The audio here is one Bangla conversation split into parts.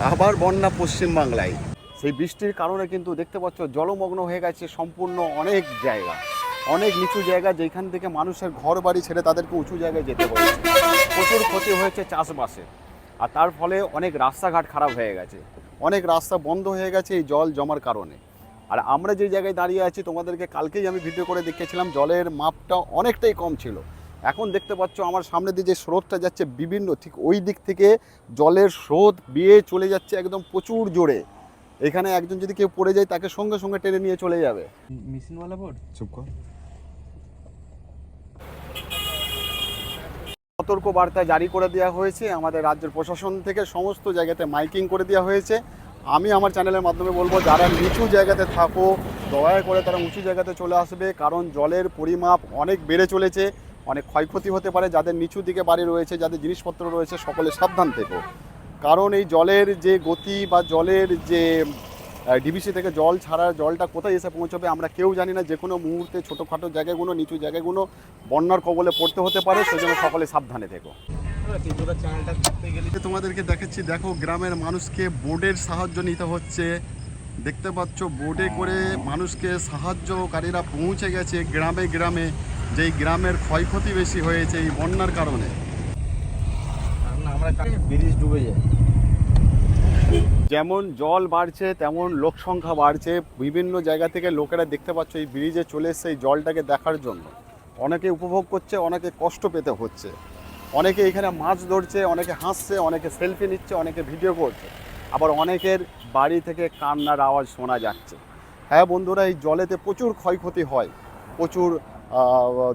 আবার বন্যা পশ্চিমবাংলায়। সেই বৃষ্টির কারণে কিন্তু দেখতে পাচ্ছ জলমগ্ন হয়ে গেছে সম্পূর্ণ অনেক জায়গা, অনেক নিচু জায়গা, যেখান থেকে মানুষের ঘর বাড়ি ছেড়ে তাদেরকে উঁচু জায়গায় যেতে হয়েছে। প্রচুর ক্ষতি হয়েছে চাষবাসে, আর তার ফলে অনেক রাস্তাঘাট খারাপ হয়ে গেছে, অনেক রাস্তা বন্ধ হয়ে গেছে এই জল জমার কারণে। আর আমরা যে জায়গায় দাঁড়িয়ে আছি তোমাদেরকে কালকেই আমি ভিডিও করে দেখিয়েছিলাম, জলের মাপটা অনেকটাই কম ছিল। এখন দেখতে পাচ্ছ আমার সামনে দিয়ে যে স্রোতটা যাচ্ছে বিভিন্ন, ঠিক ওই দিক থেকে জলের স্রোত বেয়ে চলে যাচ্ছে একদম প্রচুর জোরে। এখানে একজন যদি কেউ পড়ে যায় তাকে সঙ্গে সঙ্গে টেনে নিয়ে চলে যাবে। মেশিনওয়ালা বোর্ড চুপ কর। সতর্ক বার্তা জারি করে দেওয়া হয়েছে আমাদের রাজ্যের প্রশাসন থেকে, সমস্ত জায়গাতে মাইকিং করে দেওয়া হয়েছে। আমি আমার চ্যানেলের মাধ্যমে বলবো, যারা নিচু জায়গাতে থাকো দয়া করে তারা উঁচু জায়গাতে চলে আসবে, কারণ জলের পরিমাপ অনেক বেড়ে চলেছে, অনেক ক্ষয়ক্ষতি হতে পারে। যাদের নিচু দিকে বাড়ি রয়েছে, যাদের জিনিসপত্র রয়েছে, সকলে সাবধান থেকো। কারণ এই জলের যে গতি বা জলের যে ডিবিসি থেকে জল ছাড়া জলটা কোথায় এসে পৌঁছবে আমরা কেউ জানি না। যে কোনো মুহূর্তে ছোটোখাটো জায়গাগুলো, নিচু জায়গাগুলো বন্যার কবলে পড়তে হতে পারে, সেজন্য সকলে সাবধানে থেকো। তোমাদেরকে দেখাচ্ছি, দেখো গ্রামের মানুষকে বোটের সাহায্য নিতে হচ্ছে। দেখতে পাচ্ছ বোটে করে মানুষকে সাহায্যকারীরা পৌঁছে গেছে গ্রামে গ্রামে, যেই গ্রামের ক্ষয়ক্ষতি বেশি হয়েছে এই বন্যার কারণে। ব্রিজ ডুবে যায়। যেমন জল বাড়ছে তেমন লোক সংখ্যা বাড়ছে। বিভিন্ন জায়গা থেকে লোকেরা দেখতে পাচ্ছ এই ব্রিজে চলে এসছে এই জলটাকে দেখার জন্য। অনেকে উপভোগ করছে, অনেকে কষ্ট পেতে হচ্ছে, অনেকে এখানে মাছ ধরছে, অনেকে হাসছে, অনেকে সেলফি নিচ্ছে, অনেকে ভিডিও করছে, আবার অনেকের বাড়ি থেকে কান্নার আওয়াজ শোনা যাচ্ছে। হ্যাঁ বন্ধুরা, এই জলেতে প্রচুর ক্ষয়ক্ষতি হয়, প্রচুর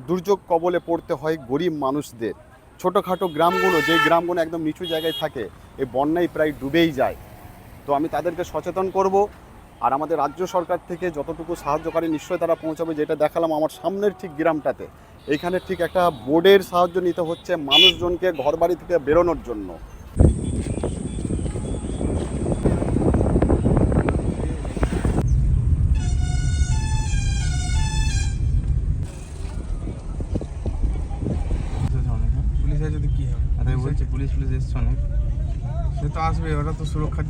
দুর্যোগ কবলে পড়তে হয় গরিব মানুষদের। ছোটোখাটো গ্রামগুলো, যেই গ্রামগুলো একদম নিচু জায়গায় থাকে, এই বন্যায় প্রায় ডুবেই যায়। তো আমি তাদেরকে সচেতন করব, আর আমাদের রাজ্য সরকার থেকে যতটুকু সাহায্যকারী নিশ্চয়ই তারা পৌঁছাবে। যেটা দেখালাম আমার সামনের ঠিক গ্রামটাতে, এইখানে ঠিক একটা বোর্ডের সাহায্য নিতে হচ্ছে মানুষজনকে ঘরবাড়ি থেকে বেরোনোর জন্য। পুলিশ যদি কি হবে? আরে বলছি পুলিশ এসছে অনেক, সে তো আসবে, ওরা তো সুরক্ষা।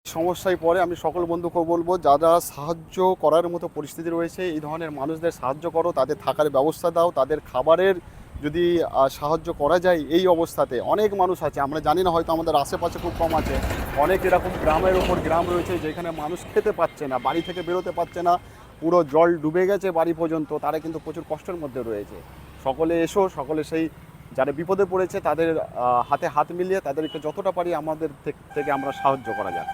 সমস্যায় পড়ে আমি সকল বন্ধুকে বলবো, যারা সাহায্য করার মতো পরিস্থিতি রয়েছে এই ধরনের মানুষদের সাহায্য করো, তাদের থাকার ব্যবস্থা দাও, তাদের খাবারের যদি সাহায্য করা যায়। এই অবস্থাতে অনেক মানুষ আছে, আমরা জানি না, হয়তো আমাদের আশেপাশে খুব কম আছে, অনেক এরকম গ্রামের ওপর গ্রাম রয়েছে যেখানে মানুষ খেতে পাচ্ছে না, বাড়ি থেকে বেরোতে পারছে না, পুরো জল ডুবে গেছে বাড়ি পর্যন্ত, তারা কিন্তু প্রচুর কষ্টের মধ্যে রয়েছে। সকলে এসো, সকলে সেই যারা বিপদে পড়েছে তাদের হাতে হাত মিলিয়ে তাদেরকে যতটা পারি আমাদের থেকে আমরা সাহায্য করা যায়।